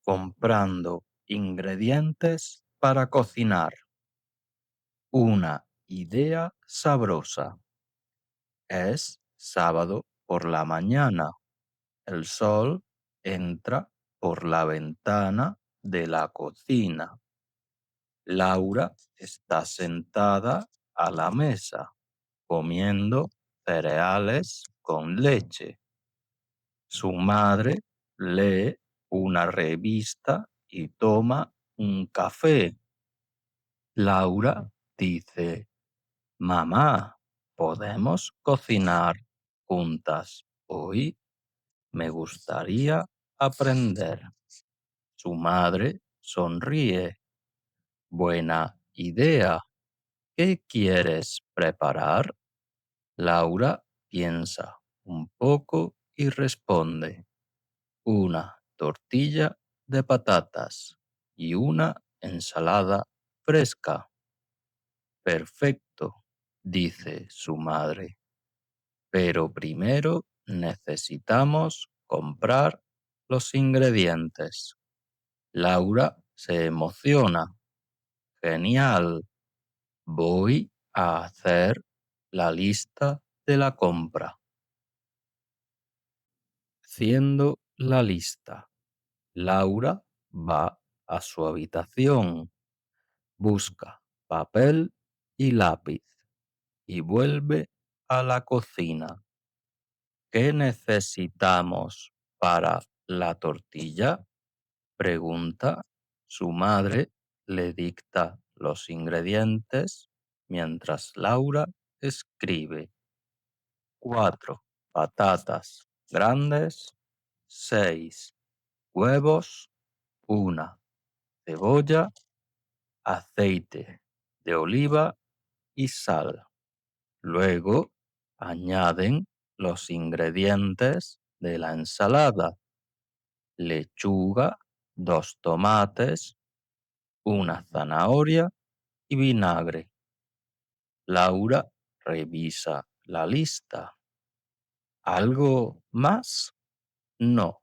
comprando ingredientes para cocinar. Una idea sabrosa. Es sábado por la mañana. El sol entra por la ventana de la cocina. Laura está sentada a la mesa comiendo cereales con leche. Su madre lee una revista y toma un café. Laura dice: Mamá, ¿podemos cocinar juntas hoy? Me gustaría aprender. Su madre sonríe. Buena idea. ¿Qué quieres preparar? Laura piensa un poco y responde: una tortilla de patatas y una ensalada fresca. Perfecto, dice su madre. Pero primero necesitamos comprar los ingredientes. Laura se emociona. Genial. Voy a hacer la lista de la compra. Haciendo la lista, Laura va a su habitación, busca papel y lápiz y vuelve a la cocina. ¿Qué necesitamos para la tortilla? Pregunta. Su madre le dicta los ingredientes mientras Laura escribe: 4 patatas grandes, 6 huevos, una cebolla, aceite de oliva y sal. Luego añaden los ingredientes de la ensalada: lechuga, 2 tomates, una zanahoria y vinagre. Laura revisa la lista. ¿Algo más? No,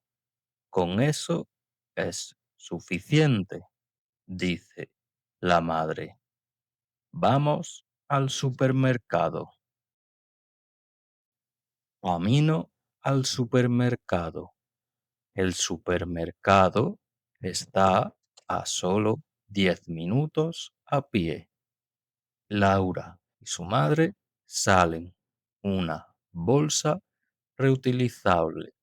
con eso es suficiente, dice la madre. Vamos al supermercado. Camino al supermercado. El supermercado está a solo 10 minutos a pie. Laura y su madre salen una bolsa reutilizable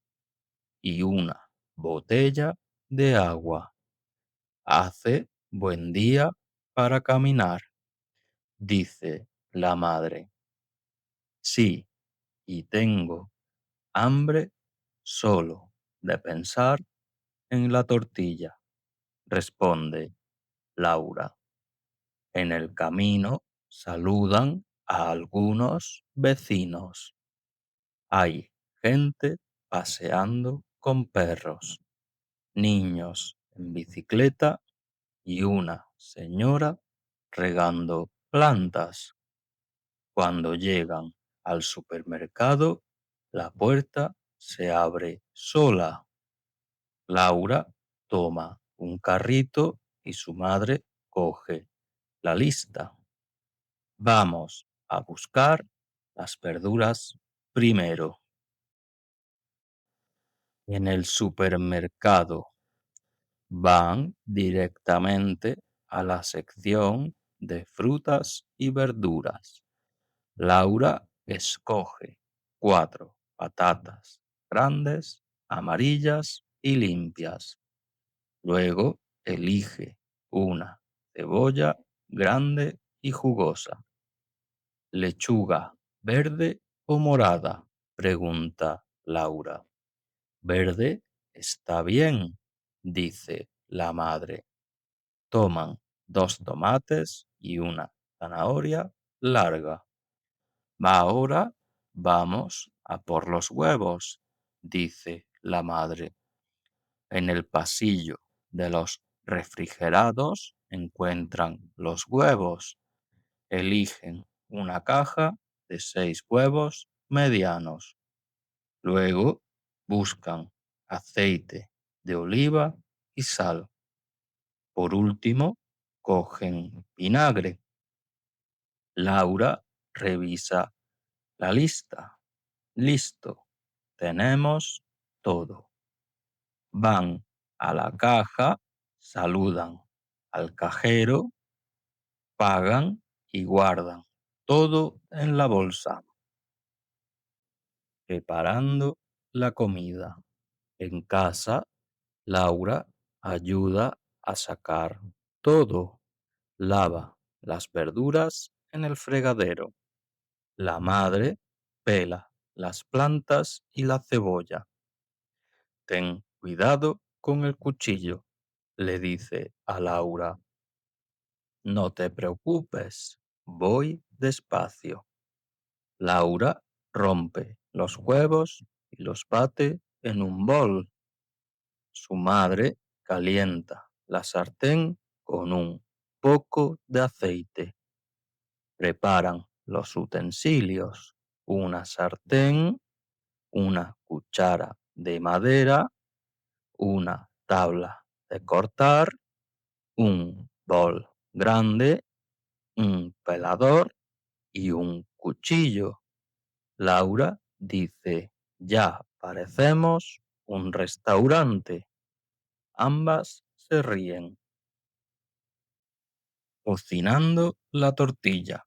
y una botella de agua. Hace buen día para caminar, dice la madre. Sí, y tengo hambre solo de pensar en la tortilla, responde Laura. En el camino saludan a algunos vecinos. Hay gente paseando con perros, niños en bicicleta y una señora regando plantas. Cuando llegan al supermercado, la puerta se abre sola. Laura toma un carrito y su madre coge la lista. Vamos a buscar las verduras primero. En el supermercado van directamente a la sección de frutas y verduras. Laura escoge 4 patatas grandes, amarillas y limpias. Luego elige una cebolla grande y jugosa. ¿Lechuga verde o morada?, pregunta Laura. Verde está bien, dice la madre. Toman 2 tomates y una zanahoria larga. Ahora vamos a por los huevos, dice la madre. En el pasillo de los refrigerados encuentran los huevos. Eligen una caja de 6 huevos medianos. Luego buscan aceite de oliva y sal. Por último, cogen vinagre. Laura revisa la lista. Listo, tenemos todo. Van a la caja, saludan al cajero, pagan y guardan todo en la bolsa, preparando la comida. En casa, Laura ayuda a sacar todo. Lava las verduras en el fregadero. La madre pela las plantas y la cebolla. Ten cuidado con el cuchillo, le dice a Laura. No te preocupes, voy despacio. Laura rompe los huevos y los bate en un bol. Su madre calienta la sartén con un poco de aceite. Preparan los utensilios, una sartén, una cuchara de madera, una tabla de cortar, un bol grande, un pelador y un cuchillo. Laura dice, ya parecemos un restaurante. Ambas se ríen. Cocinando la tortilla.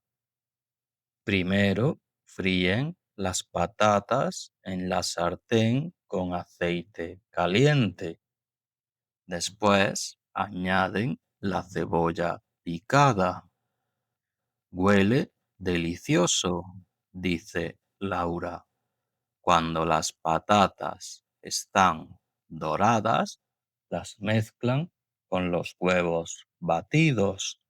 Primero fríen las patatas en la sartén con aceite caliente. Después añaden la cebolla picada. Huele delicioso, dice Laura. Cuando las patatas están doradas, las mezclan con los huevos batidos.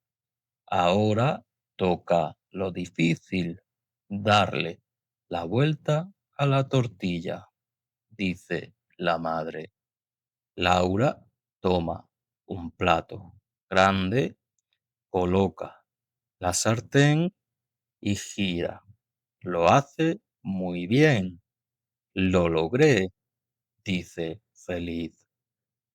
Ahora toca lo difícil, darle la vuelta a la tortilla, dice la madre. Laura toma un plato grande, coloca la sartén y gira. Lo hace muy bien. Lo logré, dice feliz.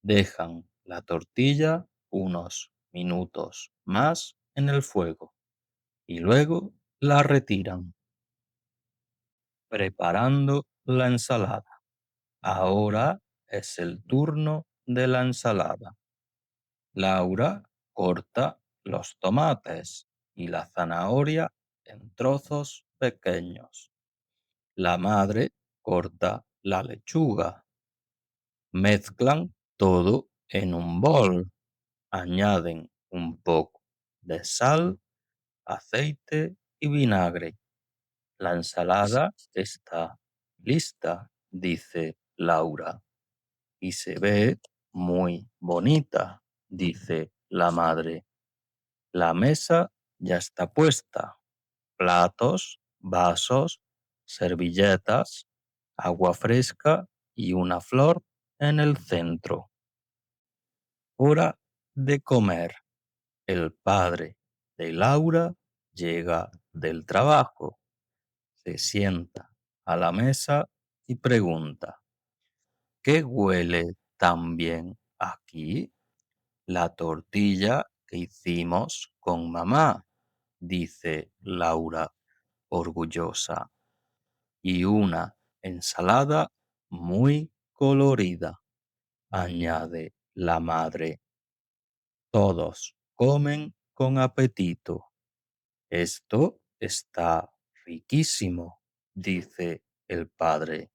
Dejan la tortilla unos minutos más en el fuego y luego la retiran, preparando la ensalada. Ahora es el turno de la ensalada. Laura corta los tomates y la zanahoria en trozos pequeños. La madre corta la lechuga. Mezclan todo en un bol. Añaden un poco de sal, aceite y vinagre. La ensalada está lista, dice Laura. Y se ve muy bonita, dice la madre. La mesa ya está puesta. Platos, vasos, servilletas, agua fresca y una flor en el centro. Hora de comer. El padre de Laura llega del trabajo, se sienta a la mesa y pregunta, ¿qué huele tan bien aquí? La tortilla que hicimos con mamá, dice Laura orgullosa, y una ensalada muy colorida, añade la madre. Todos comen con apetito. Esto está riquísimo, dice el padre.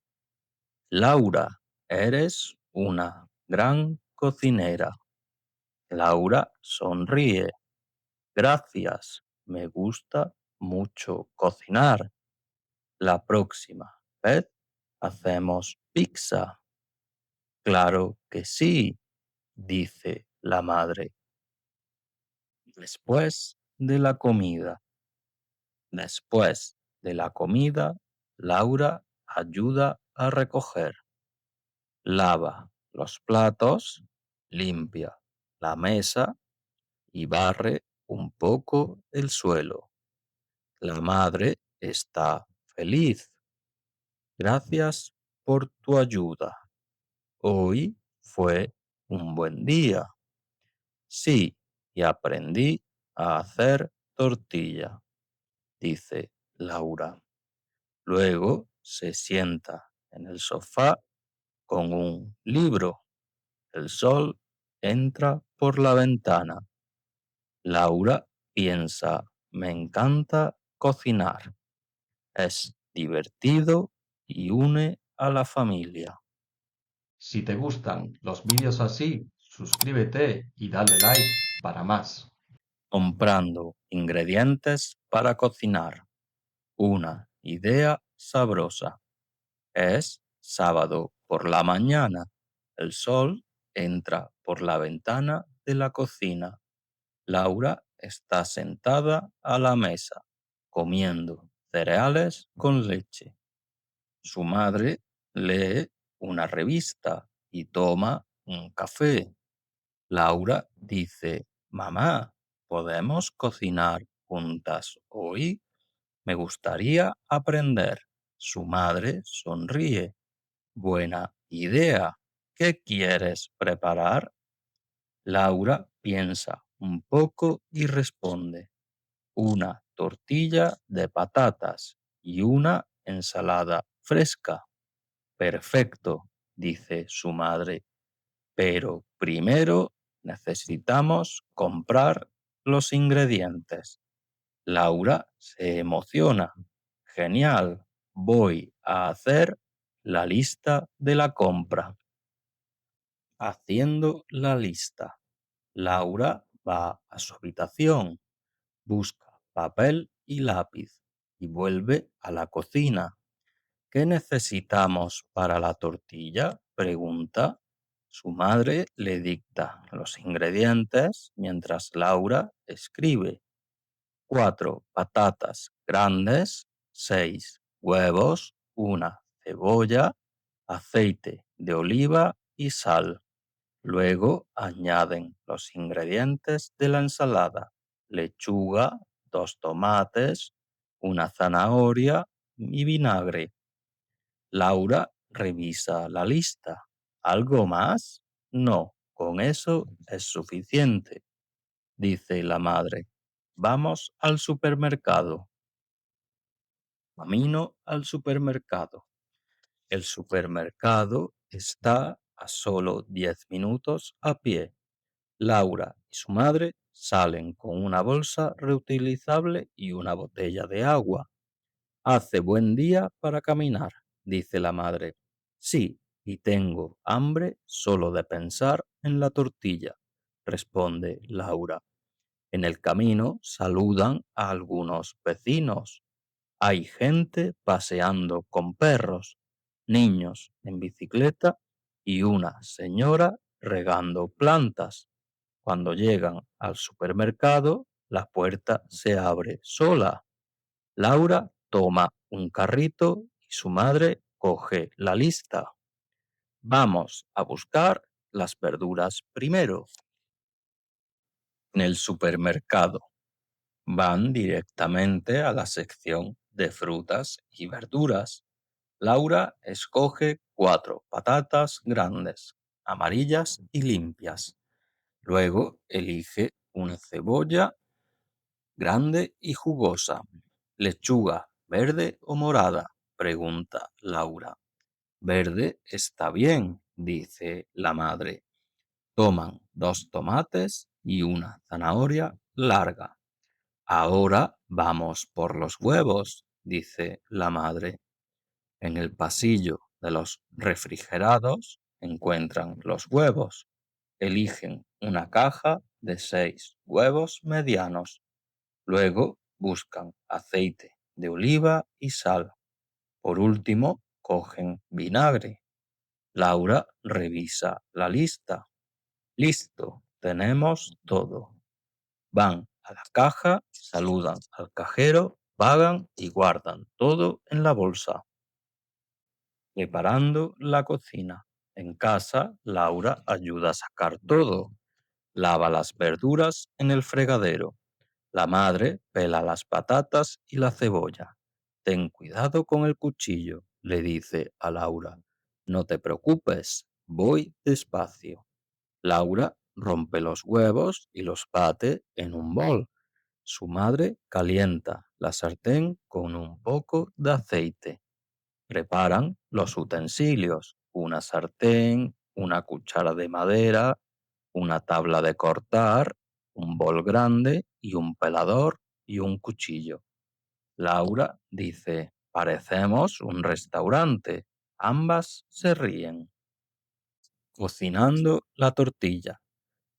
Laura, eres una gran cocinera. Laura sonríe. Gracias, me gusta mucho cocinar. La próxima vez hacemos pizza. Claro que sí, dice la madre. Después de la comida. Después de la comida, Laura ayuda a recoger. Lava los platos, limpia la mesa y barre un poco el suelo. La madre está feliz. Gracias por tu ayuda. Hoy fue un buen día. Sí, y aprendí a hacer tortilla, dice Laura. Luego se sienta en el sofá con un libro. El sol entra por la ventana. Laura piensa, me encanta cocinar. Es divertido y une a la familia. Si te gustan los vídeos así, suscríbete y dale like para más. Comprando ingredientes para cocinar. Una idea sabrosa. Es sábado por la mañana. El sol entra por la ventana de la cocina. Laura está sentada a la mesa, comiendo cereales con leche. Su madre lee una revista y toma un café. Laura dice, mamá, ¿podemos cocinar juntas hoy? Me gustaría aprender. Su madre sonríe. Buena idea. ¿Qué quieres preparar? Laura piensa un poco y responde, una tortilla de patatas y una ensalada fresca. Perfecto, dice su madre, pero primero necesitamos comprar los ingredientes. Laura se emociona. Genial, voy a hacer la lista de la compra. Haciendo la lista, Laura va a su habitación, busca papel y lápiz y vuelve a la cocina. ¿Qué necesitamos para la tortilla? Pregunta. Su madre le dicta los ingredientes mientras Laura escribe. 4 patatas grandes, 6 huevos, una cebolla, aceite de oliva y sal. Luego añaden los ingredientes de la ensalada: lechuga, 2 tomates, una zanahoria y vinagre. Laura revisa la lista. ¿Algo más? No, con eso es suficiente, dice la madre. Vamos al supermercado. Camino al supermercado. El supermercado está a solo 10 minutos a pie. Laura y su madre salen con una bolsa reutilizable y una botella de agua. Hace buen día para caminar, dice la madre. Sí, y tengo hambre solo de pensar en la tortilla, responde Laura. En el camino saludan a algunos vecinos. Hay gente paseando con perros, niños en bicicleta y una señora regando plantas. Cuando llegan al supermercado, la puerta se abre sola. Laura toma un carrito y su madre coge la lista. Vamos a buscar las verduras primero. En el supermercado van directamente a la sección de frutas y verduras. Laura escoge 4 patatas grandes, amarillas y limpias. Luego elige una cebolla grande y jugosa. ¿Lechuga verde o morada? Pregunta Laura. Verde está bien, dice la madre. Toman 2 tomates y una zanahoria larga. Ahora vamos por los huevos, dice la madre. En el pasillo de los refrigerados encuentran los huevos. Eligen una caja de 6 huevos medianos. Luego buscan aceite de oliva y sal. Por último, cogen vinagre. Laura revisa la lista. Listo, tenemos todo. Van a la caja, saludan al cajero, pagan y guardan todo en la bolsa. Preparando la cocina. En casa, Laura ayuda a sacar todo. Lava las verduras en el fregadero. La madre pela las patatas y la cebolla. Ten cuidado con el cuchillo, le dice a Laura. No te preocupes, voy despacio. Laura rompe los huevos y los bate en un bol. Su madre calienta la sartén con un poco de aceite. Preparan los utensilios, una sartén, una cuchara de madera, una tabla de cortar, un bol grande y un pelador y un cuchillo. Laura dice, parecemos un restaurante. Ambas se ríen. Cocinando la tortilla.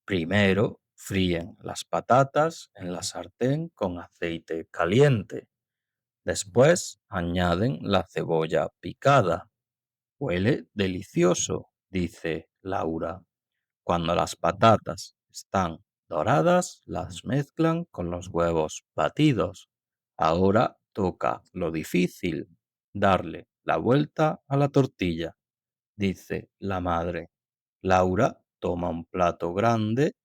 Primero fríen las patatas en la sartén con aceite caliente. Después añaden la cebolla picada. Huele delicioso, dice Laura. Cuando las patatas están doradas, las mezclan con los huevos batidos. Ahora toca lo difícil, darle la vuelta a la tortilla, dice la madre. Laura toma un plato grande,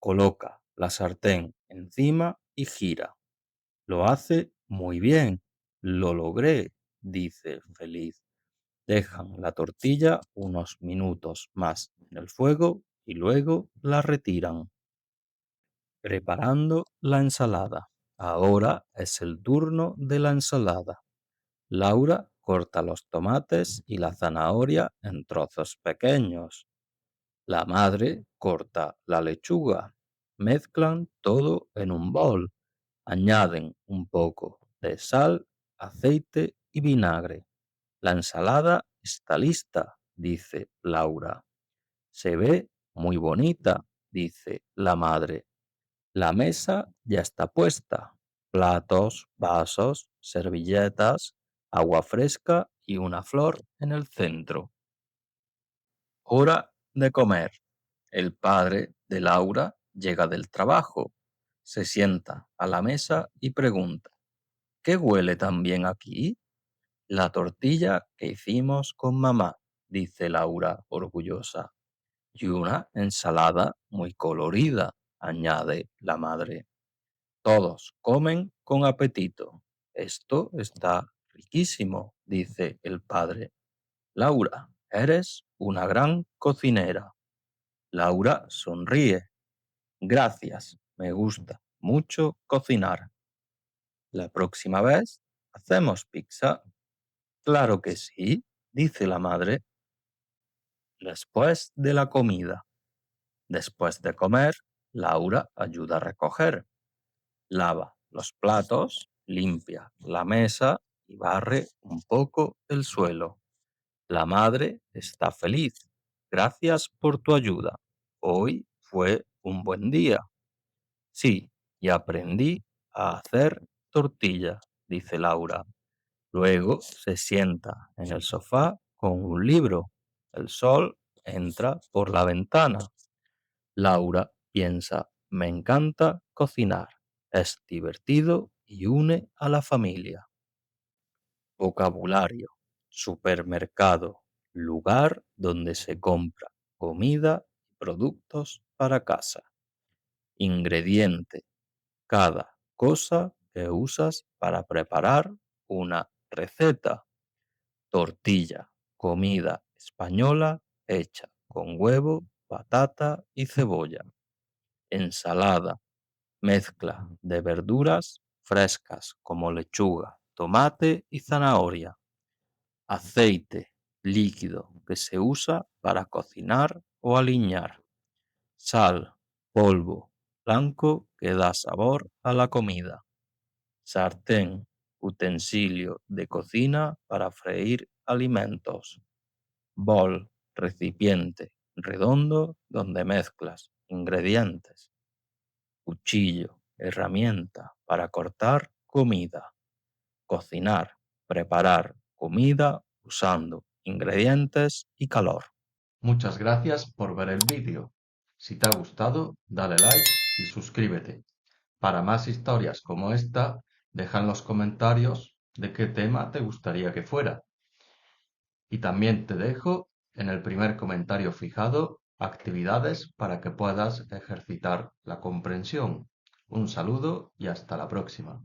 coloca la sartén encima y gira. Lo hace muy bien. Lo logré, dice feliz. Dejan la tortilla unos minutos más en el fuego y luego la retiran. Preparando la ensalada. Ahora es el turno de la ensalada. Laura corta los tomates y la zanahoria en trozos pequeños. La madre corta la lechuga. Mezclan todo en un bol. Añaden un poco de sal, aceite y vinagre. La ensalada está lista, dice Laura. Se ve muy bonita, dice la madre. La mesa ya está puesta. Platos, vasos, servilletas, agua fresca y una flor en el centro. Hora de comer. El padre de Laura llega del trabajo, se sienta a la mesa y pregunta, ¿qué huele tan bien aquí? La tortilla que hicimos con mamá, dice Laura orgullosa. Y una ensalada muy colorida, añade la madre. Todos comen con apetito. Esto está riquísimo, dice el padre. Laura, eres una gran cocinera. Laura sonríe. Gracias, me gusta mucho cocinar. La próxima vez hacemos pizza. Claro que sí, dice la madre. Después de la comida. Después de comer, Laura ayuda a recoger. Lava los platos, limpia la mesa y barre un poco el suelo. La madre está feliz. Gracias por tu ayuda. Hoy fue un buen día. Sí, y aprendí a hacer tortilla, dice Laura. Luego se sienta en el sofá con un libro. El sol entra por la ventana. Laura piensa, me encanta cocinar. Es divertido y une a la familia. Vocabulario. Supermercado. Lugar donde se compra comida y productos para casa. Ingrediente. Cada cosa que usas para preparar una receta. Tortilla, comida española hecha con huevo, patata y cebolla. Ensalada, mezcla de verduras frescas como lechuga, tomate y zanahoria. Aceite, líquido que se usa para cocinar o aliñar. Sal, polvo blanco que da sabor a la comida. Sartén, utensilio de cocina para freír alimentos. Bol, recipiente redondo donde mezclas ingredientes. Cuchillo, herramienta para cortar comida. Cocinar, preparar comida usando ingredientes y calor. Muchas gracias por ver el vídeo. Si te ha gustado, dale like y suscríbete. Para más historias como esta, deja en los comentarios de qué tema te gustaría que fuera. Y también te dejo en el primer comentario fijado actividades para que puedas ejercitar la comprensión. Un saludo y hasta la próxima.